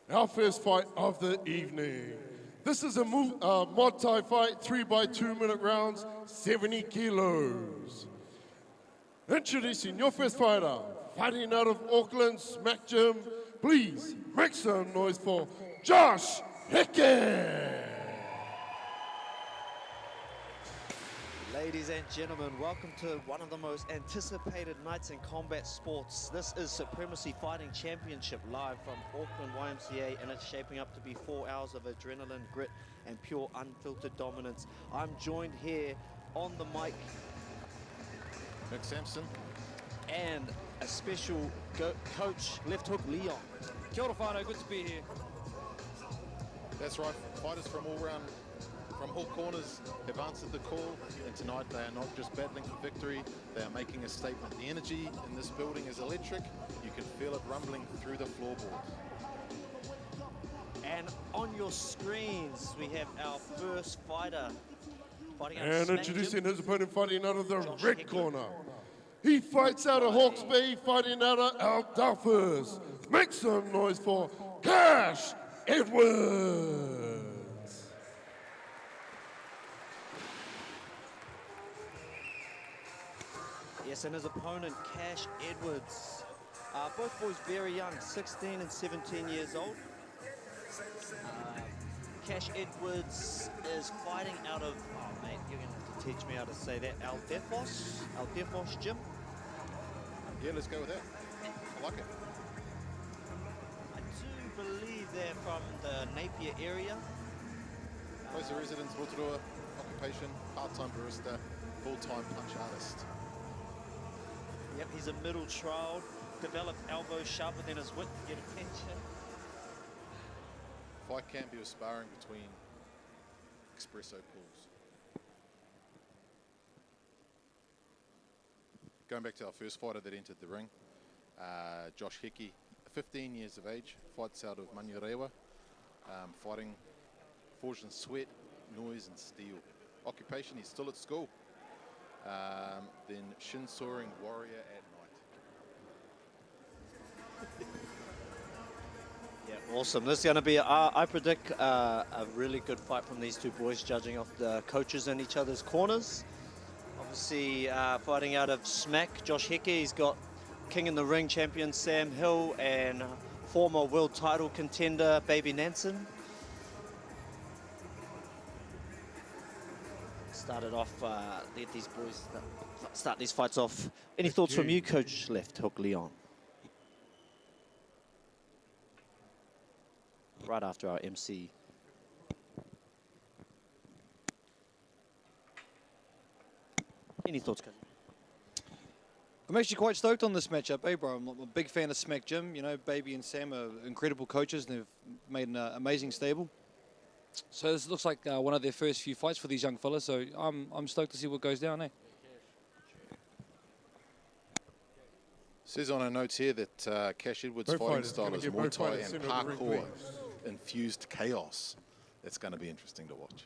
our first fight of the evening. This is a Muay Thai fight, 3x2 minute rounds, 70 kilos. Introducing your first fighter, fighting out of Auckland SMAC Gym. Please make some noise for Josh Heke. Ladies and gentlemen, welcome to one of the most anticipated nights in combat sports. This is Supremacy Fighting Championship live from Auckland YMCA, and it's shaping up to be 4 hours of adrenaline, grit, and pure unfiltered dominance. I'm joined here on the mic, Nick Sampson, and a special coach, Left Hook Leon. Kia ora whānau, good to be here. that's right, fighters from all corners have answered the call, and tonight they are not just battling for victory, they are making a statement. The energy in this building is electric. You can feel it rumbling through the floorboards. And on your screens, we have our first fighter fighting out of And SMAC introducing Gym. his opponent, fighting out of the Josh red Heke. corner. He fights out of Hawke's Bay, fighting out of Aldephos. Make some noise for Josh Edwards. Yes, and his opponent, Cash Edwards. Both boys very young, 16 and 17 years old. Cash Edwards is fighting out of, oh mate, you're going to have to teach me how to say that, Aldephos Gym. Yeah, let's go with that. I like it. I do believe they're from the Napier area. Place of residence, Rotorua, occupation, part-time barista, full-time punch artist. Yep, he's a middle child, developed elbows sharper than his wit to get attention. Fight can't be a sparring between espresso pools. Going back to our first fighter that entered the ring, Josh Heke, 15 years of age, fights out of Manurewa, fighting forged in sweat, noise and steel. Occupation, he's still at school. Then shin soaring warrior at night. Yeah, awesome. This is going to be, I predict, a really good fight from these two boys, judging off the coaches in each other's corners. Obviously, fighting out of SMAC, Josh Heke, he's got King in the Ring champion Sam Hill and former world title contender Baby Nansen. Started off, let these boys start these fights off. Any thoughts from you, Coach Left Hook Leon? Right after our MC. Any thoughts, Coach? I'm actually quite stoked on this matchup, bro? I'm a big fan of SMAC Gym. You know, Baby and Sam are incredible coaches, and they've made an amazing stable. So this looks like one of their first few fights for these young fellas, so I'm stoked to see what goes down, eh? Says on our notes here that Cash Edwards' fighting style is Muay Thai and parkour infused chaos. That's going to be interesting to watch.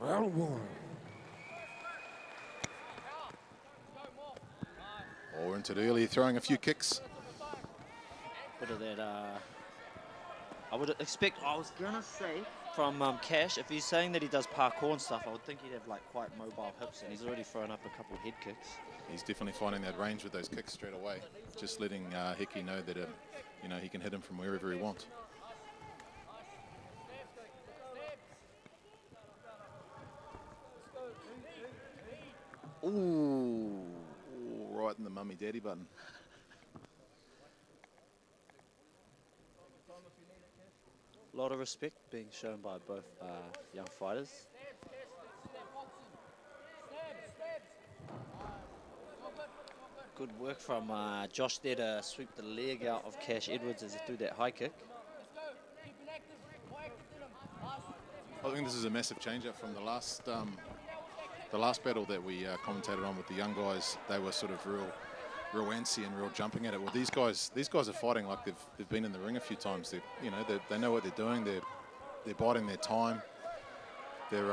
Round one. Oh, into it early, throwing a few kicks. Bit of that, I would expect, I was gonna say, from Cash, if he's saying that he does parkour and stuff, I would think he'd have like quite mobile hips, and he's already thrown up a couple head kicks. He's definitely finding that range with those kicks straight away. Just letting Heke know that you know, he can hit him from wherever he wants. Ooh, right in the mummy daddy button. A lot of respect being shown by both young fighters. Good work from Josh there to sweep the leg out of Cash Edwards as he threw that high kick. I think this is a massive change-up from the last battle that we commentated on with the young guys. They were sort of real antsy and real jumping at it. Well, these guys are fighting like they've been in the ring a few times. They know what they're doing. They're biding their time. They're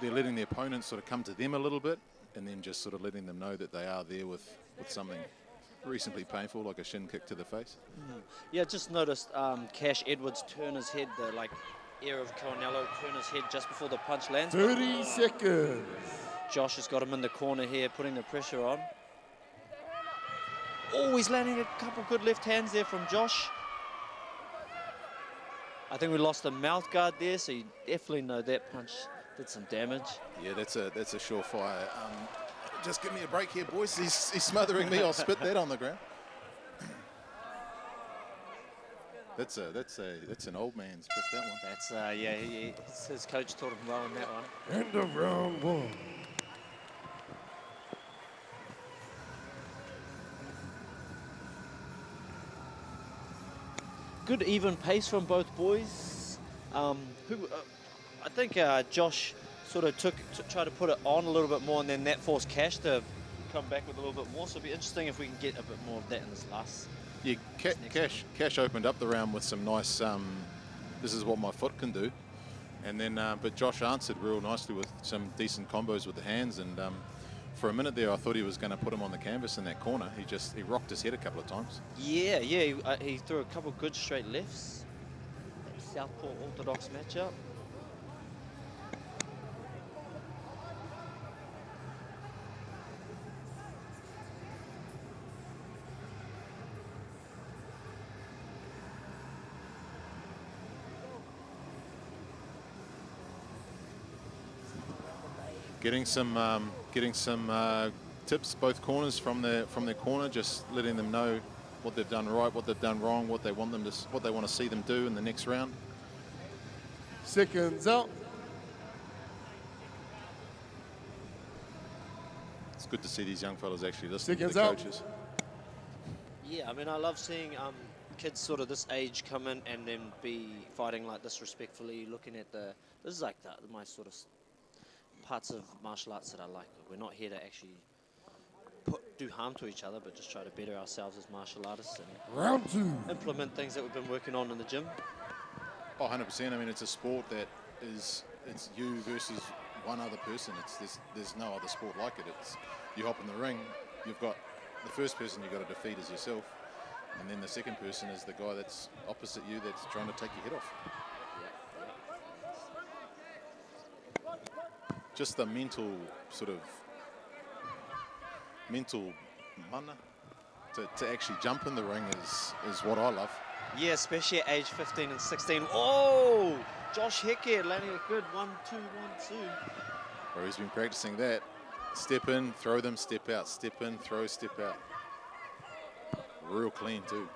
letting the opponents sort of come to them a little bit, and then just sort of letting them know that they are there with something reasonably painful, like a shin kick to the face. Yeah, just noticed Cash Edwards turn his head, the air of Coronello, turn his head just before the punch lands. 30 seconds. Josh has got him in the corner here, putting the pressure on. Oh, he's landing a couple good left hands there from Josh. I think we lost the mouth guard there, so you definitely know that punch did some damage. Yeah, that's a surefire. Just give me a break here, boys. He's smothering me. I'll spit that on the ground. That's an old man's trick, that one. That's yeah, his coach taught him well in that one. End of round 1. Good even pace from both boys. I think Josh sort of tried to put it on a little bit more, and then that forced Cash to come back with a little bit more. So it'll be interesting if we can get a bit more of that in this last. Yeah, Cash opened up the round with some nice, this is what my foot can do. And then, but Josh answered real nicely with some decent combos with the hands. And for a minute there, I thought he was going to put him on the canvas in that corner. He rocked his head a couple of times. Yeah, he threw a couple good straight lefts. Southpaw orthodox matchup. Getting some tips, both corners from their corner, just letting them know what they've done right, what they've done wrong, what they want to see them do in the next round. Seconds out. It's good to see these young fellas actually listening Seconds to the out. coaches. Yeah, I mean, I love seeing kids sort of this age come in and then be fighting like this respectfully, looking at this is like my sort of parts of martial arts that I like. We're not here to actually do harm to each other, but just try to better ourselves as martial artists and Round 2. implement things that we've been working on in the gym. Oh, 100%. I mean, it's a sport that it's you versus one other person. There's no other sport like it. It's you hop in the ring, you've got the first person you've got to defeat is yourself, and then the second person is the guy that's opposite you that's trying to take your head off. Just the mental mana to actually jump in the ring is what I love. Yeah, especially at age 15 and 16. Oh, Josh Heke landing a good 1-2, 1-2. Or he's been practicing that. Step in, throw them, step out, step in, throw, step out. Real clean too.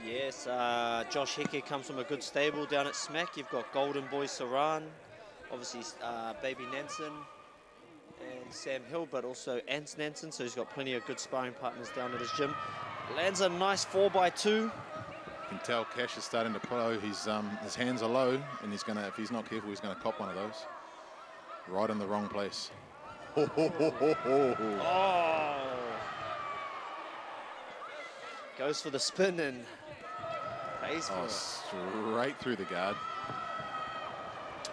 Yes, Josh Heke comes from a good stable down at SMAC. You've got Golden Boy Saran, obviously Baby Nansen and Sam Hill, but also Ants Nansen, so he's got plenty of good sparring partners down at his gym. Lands a nice 4x2. You can tell Cash is starting to blow. His hands are low, and if he's not careful, he's going to cop one of those. Right in the wrong place. Oh! Goes for the spin and pays for it. Straight through the guard.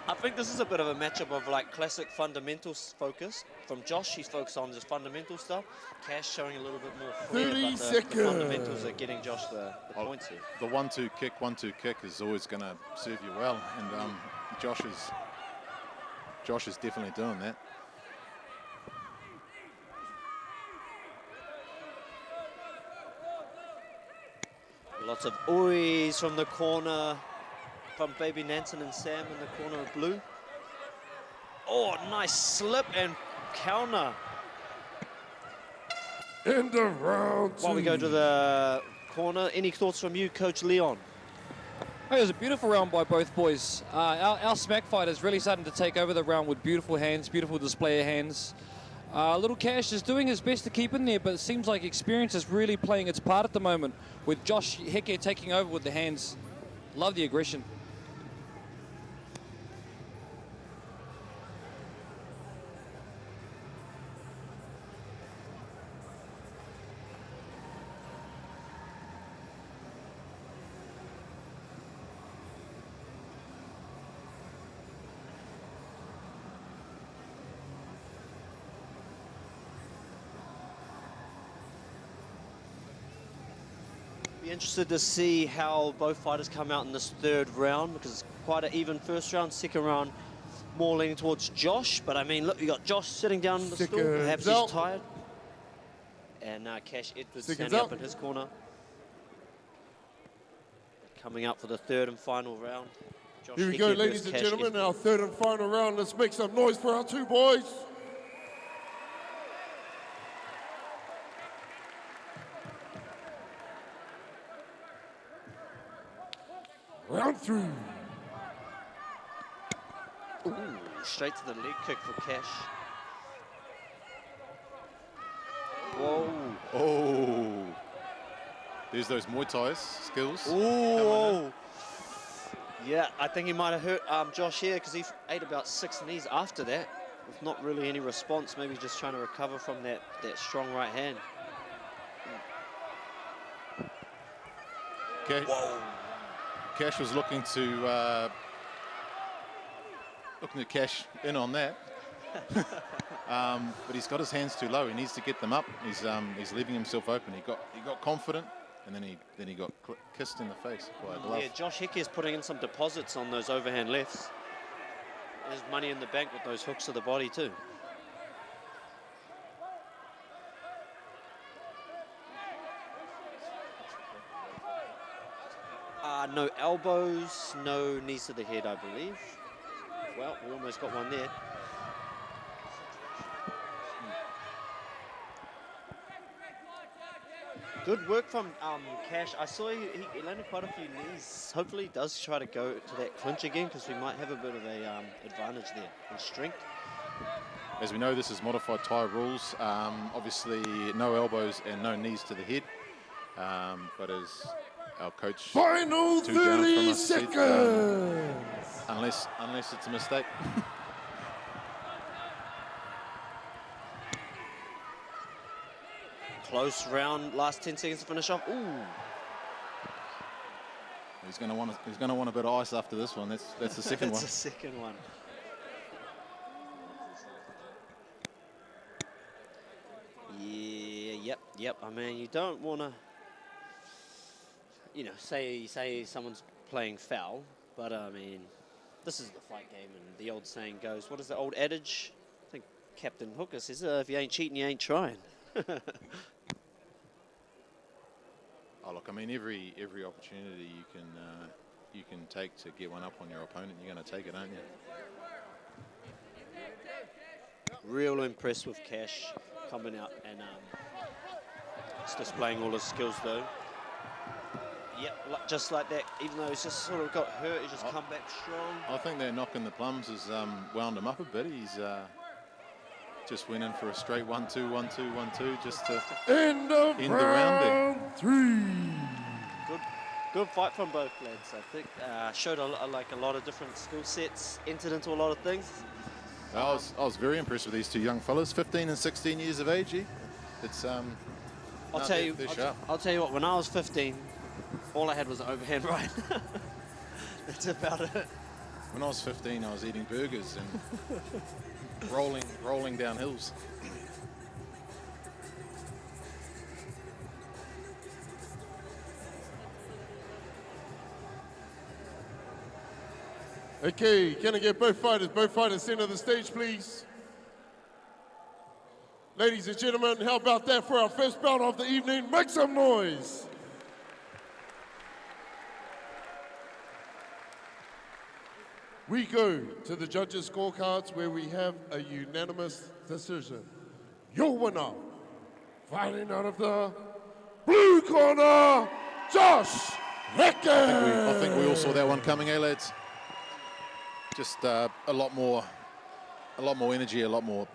I think this is a bit of a matchup of like classic fundamentals focus. From Josh, he's focused on just fundamental stuff. Cash showing a little bit more flair, 30 but the seconds. fundamentals are getting Josh the points here. The 1-2 kick is always going to serve you well, and Josh is definitely doing that. Lots of ois from the corner from Baby Nansen and Sam in the corner of blue. Oh, nice slip and counter. End of round 2. While we go to the corner, any thoughts from you, Coach Leon? It was a beautiful round by both boys. Our SMAC fighters really starting to take over the round with beautiful hands, beautiful display of hands. Little Cash is doing his best to keep in there, but it seems like experience is really playing its part at the moment, with Josh Heke taking over with the hands. Love the aggression. Be interested to see how both fighters come out in this third round, because it's quite an even first round. Second round more leaning towards Josh, but I mean, look, you got Josh sitting down on the stool. Perhaps he's tired. And Cash Edwards standing up in his corner. Coming up for the third and final round. Josh Here we Heke go, versus ladies and Cash gentlemen, Edwards. our third and final round. Let's make some noise for our two boys. Round 3. Ooh, straight to the leg kick for Cash. Whoa. Oh. There's those Muay Thai skills. Ooh. Yeah, I think he might have hurt Josh here, because he ate about 6 knees after that, with not really any response. Maybe just trying to recover from that strong right hand. Okay. Whoa. Cash was looking to cash in on that, but he's got his hands too low. He needs to get them up. He's leaving himself open. He got confident, and then he got kissed in the face by a glove. Yeah, Josh Heke is putting in some deposits on those overhand lefts. There's money in the bank with those hooks to the body too. No elbows, no knees to the head, I believe. Well, we almost got one there. Good work from Cash. I saw he landed quite a few knees. Hopefully he does try to go to that clinch again, because we might have a bit of a advantage there in strength. As we know, this is modified Thai rules. Obviously, no elbows and no knees to the head. But as our coach, Final 30 seconds. Unless it's a mistake. Close round, last 10 seconds to finish off. Ooh. He's going to want a bit of ice after this one. That's the second one. That's the second one. Yeah, yep. I mean, you don't want to, say someone's playing foul, but I mean, this is the fight game, and the old saying goes, what is the old adage? I think Captain Hooker says, if you ain't cheating, you ain't trying. Oh, look, I mean, every opportunity you can take to get one up on your opponent, you're going to take it, aren't you? Real impressed with Cash coming out and just displaying all his skills, though. Yep, just like that. Even though he's just sort of got hurt, he's just come back strong. I think that knocking the plums has wound him up a bit. He's just went in for a straight 1-2, 1-2, 1-2, just to end the round 3. Good fight from both lads, I think. Showed a lot of different skill sets, entered into a lot of things. I was very impressed with these two young fellas, 15 and 16 years of age. It's I'll tell you what. When I was 15, all I had was an overhand right. That's about it. When I was 15, I was eating burgers and rolling down hills. Okay, can I get both fighters center the stage, please? Ladies and gentlemen, how about that for our first bout of the evening? Make some noise. We go to the judges' scorecards where we have a unanimous decision. Your winner, fighting out of the blue corner, Josh Heke. I think we all saw that one coming, eh, lads? Just a lot more energy, a lot more